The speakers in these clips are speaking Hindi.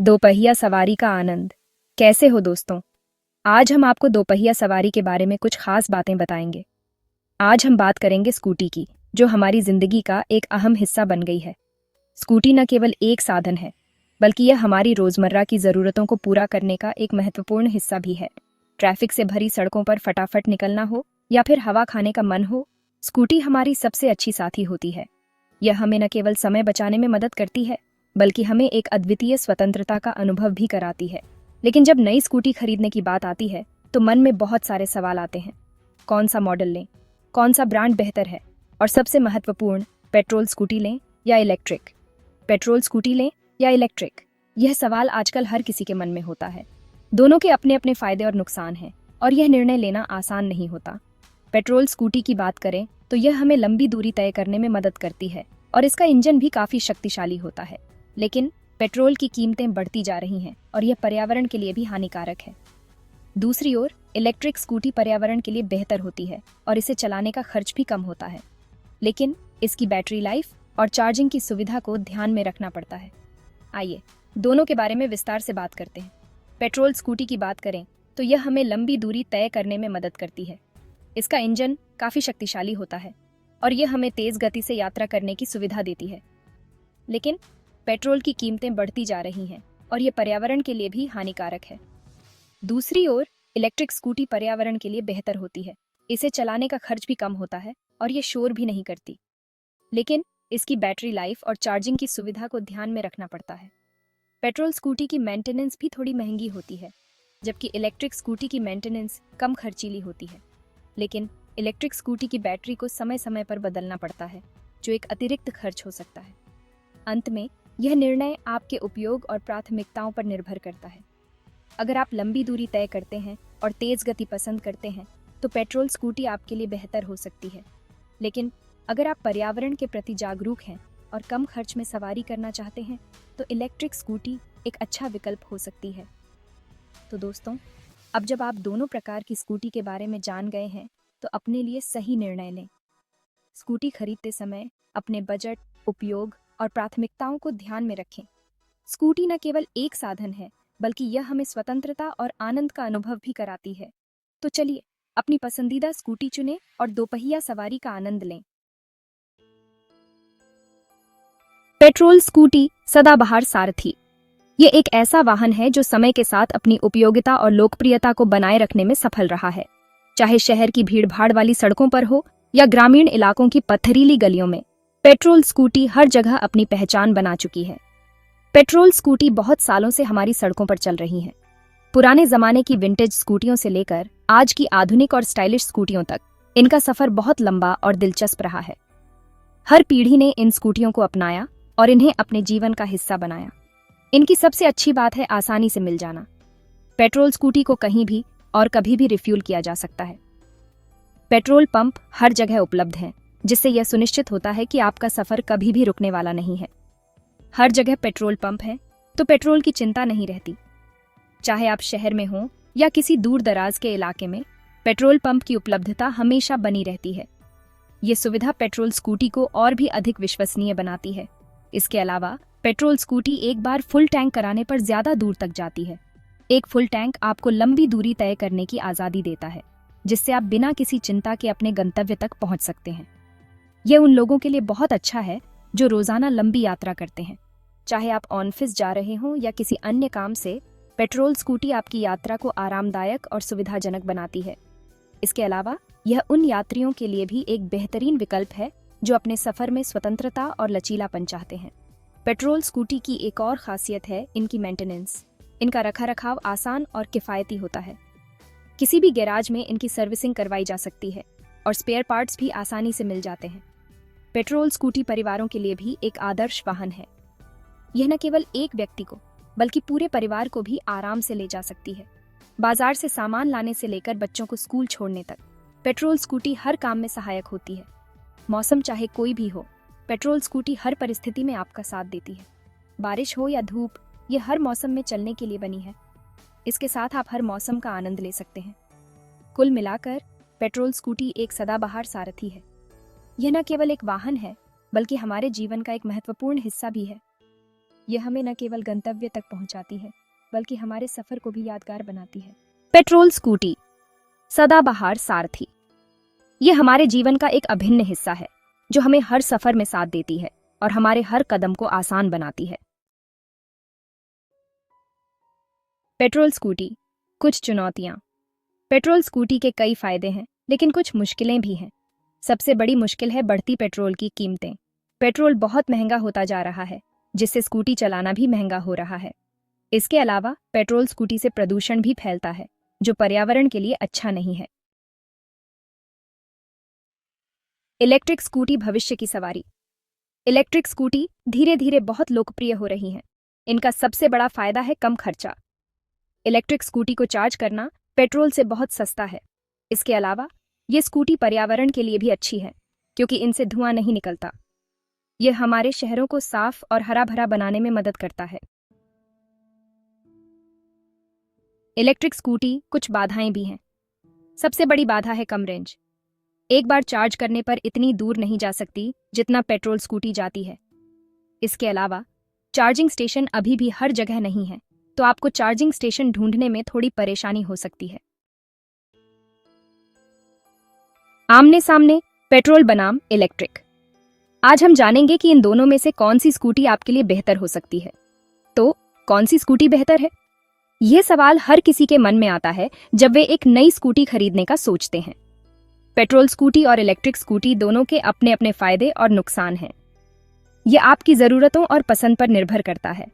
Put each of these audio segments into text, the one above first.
दोपहिया सवारी का आनंद। कैसे हो दोस्तों? आज हम आपको दोपहिया सवारी के बारे में कुछ खास बातें बताएंगे। आज हम बात करेंगे स्कूटी की, जो हमारी जिंदगी का एक अहम हिस्सा बन गई है। स्कूटी न केवल एक साधन है, बल्कि यह हमारी रोजमर्रा की जरूरतों को पूरा करने का एक महत्वपूर्ण हिस्सा भी है। ट्रैफिक से भरी सड़कों पर फटाफट निकलना हो या फिर हवा खाने का मन हो, स्कूटी हमारी सबसे अच्छी साथी होती है। यह हमें न केवल समय बचाने में मदद करती है, बल्कि हमें एक अद्वितीय स्वतंत्रता का अनुभव भी कराती है। लेकिन जब नई स्कूटी खरीदने की बात आती है, तो मन में बहुत सारे सवाल आते हैं। कौन सा मॉडल लें, कौन सा ब्रांड बेहतर है, और सबसे महत्वपूर्ण, पेट्रोल स्कूटी लें या इलेक्ट्रिक। पेट्रोल स्कूटी लें या इलेक्ट्रिक, यह सवाल आजकल हर किसी के मन में होता है। दोनों के अपने अपने फायदे और नुकसान हैं, और यह निर्णय लेना आसान नहीं होता। पेट्रोल स्कूटी की बात करें तो यह हमें लंबी दूरी तय करने में मदद करती है, और इसका इंजन भी काफी शक्तिशाली होता है। लेकिन पेट्रोल की कीमतें बढ़ती जा रही हैं, और यह पर्यावरण के लिए भी हानिकारक है। दूसरी ओर इलेक्ट्रिक स्कूटी पर्यावरण के लिए बेहतर होती है, और इसे चलाने का खर्च भी कम होता है। लेकिन इसकी बैटरी लाइफ और चार्जिंग की सुविधा को ध्यान में रखना पड़ता है। आइए दोनों के बारे में विस्तार से बात करते हैं। पेट्रोल स्कूटी की बात करें तो यह हमें लंबी दूरी तय करने में मदद करती है। इसका इंजन काफी शक्तिशाली होता है, और यह हमें तेज गति से यात्रा करने की सुविधा देती है। लेकिन पेट्रोल की कीमतें बढ़ती जा रही हैं, और यह पर्यावरण के लिए भी हानिकारक है। दूसरी ओर इलेक्ट्रिक स्कूटी पर्यावरण के लिए बेहतर होती है। इसे चलाने का खर्च भी कम होता है, और यह शोर भी नहीं करती। लेकिन इसकी बैटरी लाइफ और चार्जिंग की सुविधा को ध्यान में रखना पड़ता है। पेट्रोल स्कूटी की मेंटेनेंस भी थोड़ी महंगी होती है, जबकि इलेक्ट्रिक स्कूटी की मेंटेनेंस कम खर्चीली होती है। लेकिन इलेक्ट्रिक स्कूटी की बैटरी को समय समय पर बदलना पड़ता है, जो एक अतिरिक्त खर्च हो सकता है। अंत में यह निर्णय आपके उपयोग और प्राथमिकताओं पर निर्भर करता है। अगर आप लंबी दूरी तय करते हैं और तेज गति पसंद करते हैं, तो पेट्रोल स्कूटी आपके लिए बेहतर हो सकती है। लेकिन अगर आप पर्यावरण के प्रति जागरूक हैं और कम खर्च में सवारी करना चाहते हैं, तो इलेक्ट्रिक स्कूटी एक अच्छा विकल्प हो सकती है। तो दोस्तों, अब जब आप दोनों प्रकार की स्कूटी के बारे में जान गए हैं, तो अपने लिए सही निर्णय लें। स्कूटी खरीदते समय अपने बजट, उपयोग और प्राथमिकताओं को ध्यान में रखें। स्कूटी न केवल एक साधन है, बल्कि यह हमें स्वतंत्रता और आनंद का अनुभव भी कराती है। तो चलिए अपनी पसंदीदा स्कूटी चुनें और दोपहिया सवारी का आनंद लें। पेट्रोल स्कूटी सदाबहार सारथी। ये एक ऐसा वाहन है जो समय के साथ अपनी उपयोगिता और लोकप्रियता को बनाए रखने में सफल रहा है। चाहे शहर की भीड़भाड़ वाली सड़कों पर हो या ग्रामीण इलाकों की पथरीली गलियों में, पेट्रोल स्कूटी हर जगह अपनी पहचान बना चुकी है। पेट्रोल स्कूटी बहुत सालों से हमारी सड़कों पर चल रही हैं। पुराने जमाने की विंटेज स्कूटियों से लेकर आज की आधुनिक और स्टाइलिश स्कूटियों तक, इनका सफर बहुत लंबा और दिलचस्प रहा है। हर पीढ़ी ने इन स्कूटियों को अपनाया और इन्हें अपने जीवन का हिस्सा बनाया। इनकी सबसे अच्छी बात है आसानी से मिल जाना। पेट्रोल स्कूटी को कहीं भी और कभी भी रिफ्यूल किया जा सकता है। पेट्रोल पंप हर जगह उपलब्ध हैं, जिससे यह सुनिश्चित होता है कि आपका सफर कभी भी रुकने वाला नहीं है। हर जगह पेट्रोल पंप है, तो पेट्रोल की चिंता नहीं रहती। चाहे आप शहर में हो या किसी दूर दराज के इलाके में, पेट्रोल पंप की उपलब्धता हमेशा बनी रहती है। ये सुविधा पेट्रोल स्कूटी को और भी अधिक विश्वसनीय बनाती है। इसके अलावा पेट्रोल स्कूटी एक बार फुल टैंक कराने पर ज्यादा दूर तक जाती है। एक फुल टैंक आपको लंबी दूरी तय करने की आजादी देता है, जिससे आप बिना किसी चिंता के अपने गंतव्य तक पहुंच सकते हैं। यह उन लोगों के लिए बहुत अच्छा है जो रोजाना लंबी यात्रा करते हैं। चाहे आप ऑफिस जा रहे हों या किसी अन्य काम से, पेट्रोल स्कूटी आपकी यात्रा को आरामदायक और सुविधाजनक बनाती है। इसके अलावा यह उन यात्रियों के लिए भी एक बेहतरीन विकल्प है जो अपने सफर में स्वतंत्रता और लचीलापन चाहते हैं। पेट्रोल स्कूटी की एक और खासियत है इनकी मेंटेनेंस। इनका रखरखाव आसान और किफायती होता है। किसी भी गैराज में इनकी सर्विसिंग करवाई जा सकती है, और स्पेयर पार्ट्स भी आसानी से मिल जाते हैं। पेट्रोल स्कूटी परिवारों के लिए भी एक आदर्श वाहन है। यह न केवल एक व्यक्ति को, बल्कि पूरे परिवार को भी आराम से ले जा सकती है। बाजार से सामान लाने से लेकर बच्चों को स्कूल छोड़ने तक, पेट्रोल स्कूटी हर काम में सहायक होती है। मौसम चाहे कोई भी हो, पेट्रोल स्कूटी हर परिस्थिति में आपका साथ देती है। बारिश हो या धूप, यह हर मौसम में चलने के लिए बनी है। इसके साथ आप हर मौसम का आनंद ले सकते हैं। कुल मिलाकर पेट्रोल स्कूटी एक सदाबहार सारथी है। यह न केवल एक वाहन है, बल्कि हमारे जीवन का एक महत्वपूर्ण हिस्सा भी है। ये हमें न केवल गंतव्य तक पहुंचाती है बल्कि हमारे सफर को भी यादगार बनाती है। पेट्रोल स्कूटी, सदाबहार सारथी। ये हमारे जीवन का एक अभिन्न हिस्सा है जो हमें हर सफर में साथ देती है और हमारे हर कदम को आसान बनाती है। पेट्रोल स्कूटी, कुछ चुनौतियां। पेट्रोल स्कूटी के कई फायदे हैं लेकिन कुछ मुश्किलें भी हैं। सबसे बड़ी मुश्किल है बढ़ती पेट्रोल की कीमतें। पेट्रोल बहुत महंगा होता जा रहा है जिससे स्कूटी चलाना भी महंगा हो रहा है। इसके अलावा पेट्रोल स्कूटी से प्रदूषण भी फैलता है जो पर्यावरण के लिए अच्छा नहीं है। इलेक्ट्रिक स्कूटी भविष्य की सवारी। इलेक्ट्रिक स्कूटी धीरे धीरे बहुत लोकप्रिय हो रही हैं। इनका सबसे बड़ा फायदा है कम खर्चा। इलेक्ट्रिक स्कूटी को चार्ज करना पेट्रोल से बहुत सस्ता है। इसके अलावा ये स्कूटी पर्यावरण के लिए भी अच्छी है क्योंकि इनसे धुआं नहीं निकलता। यह हमारे शहरों को साफ और हरा भरा बनाने में मदद करता है। इलेक्ट्रिक स्कूटी कुछ बाधाएं भी हैं। सबसे बड़ी बाधा है कम रेंज। एक बार चार्ज करने पर इतनी दूर नहीं जा सकती जितना पेट्रोल स्कूटी जाती है। इसके अलावा चार्जिंग स्टेशन अभी भी हर जगह नहीं है, तो आपको चार्जिंग स्टेशन ढूंढने में थोड़ी परेशानी हो सकती है। आमने सामने पेट्रोल बनाम इलेक्ट्रिक। आज हम जानेंगे कि इन दोनों में से कौन सी स्कूटी आपके लिए बेहतर हो सकती है। तो कौन सी स्कूटी बेहतर है? यह सवाल हर किसी के मन में आता है जब वे एक नई स्कूटी खरीदने का सोचते हैं। पेट्रोल स्कूटी और इलेक्ट्रिक स्कूटी दोनों के अपने अपने फायदे और नुकसान हैं। यह आपकी ज़रूरतों और पसंद पर निर्भर करता है।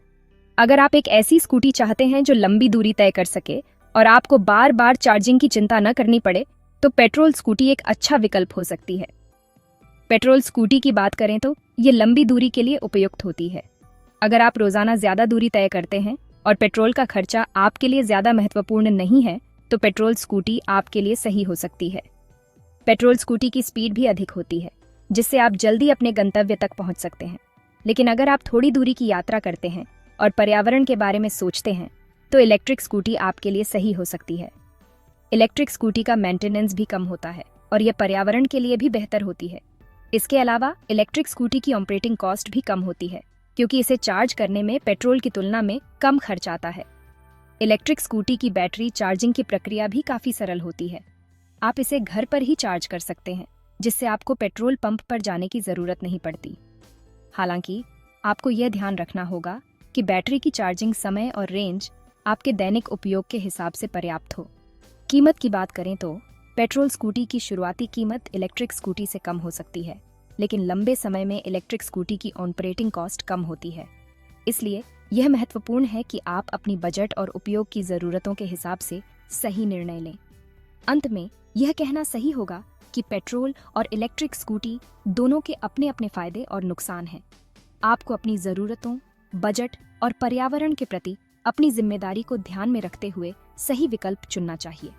अगर आप एक ऐसी स्कूटी चाहते हैं जो लंबी दूरी तय कर सके और आपको बार बार चार्जिंग की चिंता न करनी पड़े, तो पेट्रोल स्कूटी एक अच्छा विकल्प हो सकती है। पेट्रोल स्कूटी की बात करें तो ये लंबी दूरी के लिए उपयुक्त होती है। अगर आप रोजाना ज़्यादा दूरी तय करते हैं और पेट्रोल का खर्चा आपके लिए ज़्यादा महत्वपूर्ण नहीं है, तो पेट्रोल स्कूटी आपके लिए सही हो सकती है। पेट्रोल स्कूटी की स्पीड भी अधिक होती है, जिससे आप जल्दी अपने गंतव्य तक पहुंच सकते हैं। लेकिन अगर आप थोड़ी दूरी की यात्रा करते हैं और पर्यावरण के बारे में सोचते हैं, तो इलेक्ट्रिक स्कूटी आपके लिए सही हो सकती है। इलेक्ट्रिक स्कूटी का मेंटेनेंस भी कम होता है और यह पर्यावरण के लिए भी बेहतर होती है। इसके अलावा इलेक्ट्रिक स्कूटी की ऑपरेटिंग कॉस्ट भी कम होती है क्योंकि इसे चार्ज करने में पेट्रोल की तुलना में कम खर्च आता है। इलेक्ट्रिक स्कूटी की बैटरी चार्जिंग की प्रक्रिया भी काफ़ी सरल होती है। आप इसे घर पर ही चार्ज कर सकते हैं, जिससे आपको पेट्रोल पंप पर जाने की ज़रूरत नहीं पड़ती। हालांकि आपको यह ध्यान रखना होगा कि बैटरी की चार्जिंग समय और रेंज आपके दैनिक उपयोग के हिसाब से पर्याप्त हो। कीमत की बात करें तो पेट्रोल स्कूटी की शुरुआती कीमत इलेक्ट्रिक स्कूटी से कम हो सकती है, लेकिन लंबे समय में इलेक्ट्रिक स्कूटी की ऑपरेटिंग कॉस्ट कम होती है। इसलिए यह महत्वपूर्ण है कि आप अपनी बजट और उपयोग की ज़रूरतों के हिसाब से सही निर्णय लें। अंत में यह कहना सही होगा कि पेट्रोल और इलेक्ट्रिक स्कूटी दोनों के अपने अपने फायदे और नुकसान हैं। आपको अपनी ज़रूरतों, बजट और पर्यावरण के प्रति अपनी जिम्मेदारी को ध्यान में रखते हुए सही विकल्प चुनना चाहिए।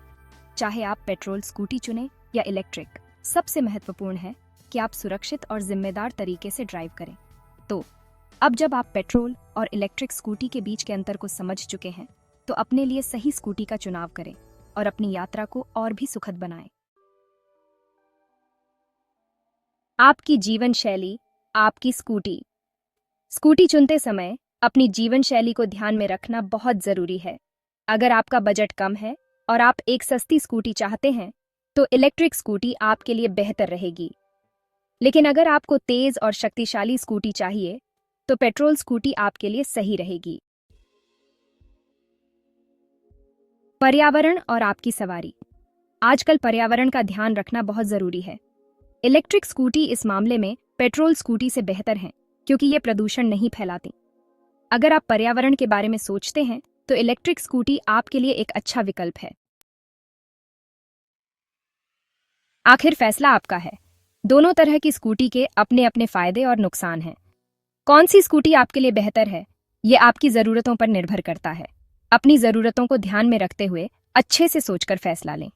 चाहे आप पेट्रोल स्कूटी चुनें या इलेक्ट्रिक, सबसे महत्वपूर्ण है कि आप सुरक्षित और जिम्मेदार तरीके से ड्राइव करें। तो अब जब आप पेट्रोल और इलेक्ट्रिक स्कूटी के बीच के अंतर को समझ चुके हैं, तो अपने लिए सही स्कूटी का चुनाव करें और अपनी यात्रा को और भी सुखद बनाएं। आपकी जीवन शैली, आपकी स्कूटी। स्कूटी चुनते समय अपनी जीवन शैली को ध्यान में रखना बहुत जरूरी है। अगर आपका बजट कम है और आप एक सस्ती स्कूटी चाहते हैं, तो इलेक्ट्रिक स्कूटी आपके लिए बेहतर रहेगी। लेकिन अगर आपको तेज और शक्तिशाली स्कूटी चाहिए, तो पेट्रोल स्कूटी आपके लिए सही रहेगी। पर्यावरण और आपकी सवारी। आजकल पर्यावरण का ध्यान रखना बहुत जरूरी है। इलेक्ट्रिक स्कूटी इस मामले में पेट्रोल स्कूटी से बेहतर हैं क्योंकि ये प्रदूषण नहीं फैलाती। अगर आप पर्यावरण के बारे में सोचते हैं, तो इलेक्ट्रिक स्कूटी आपके लिए एक अच्छा विकल्प है। आखिर फैसला आपका है। दोनों तरह की स्कूटी के अपने अपने फायदे और नुकसान हैं। कौन सी स्कूटी आपके लिए बेहतर है, ये आपकी ज़रूरतों पर निर्भर करता है। अपनी ज़रूरतों को ध्यान में रखते हुए अच्छे से सोचकर फैसला लें।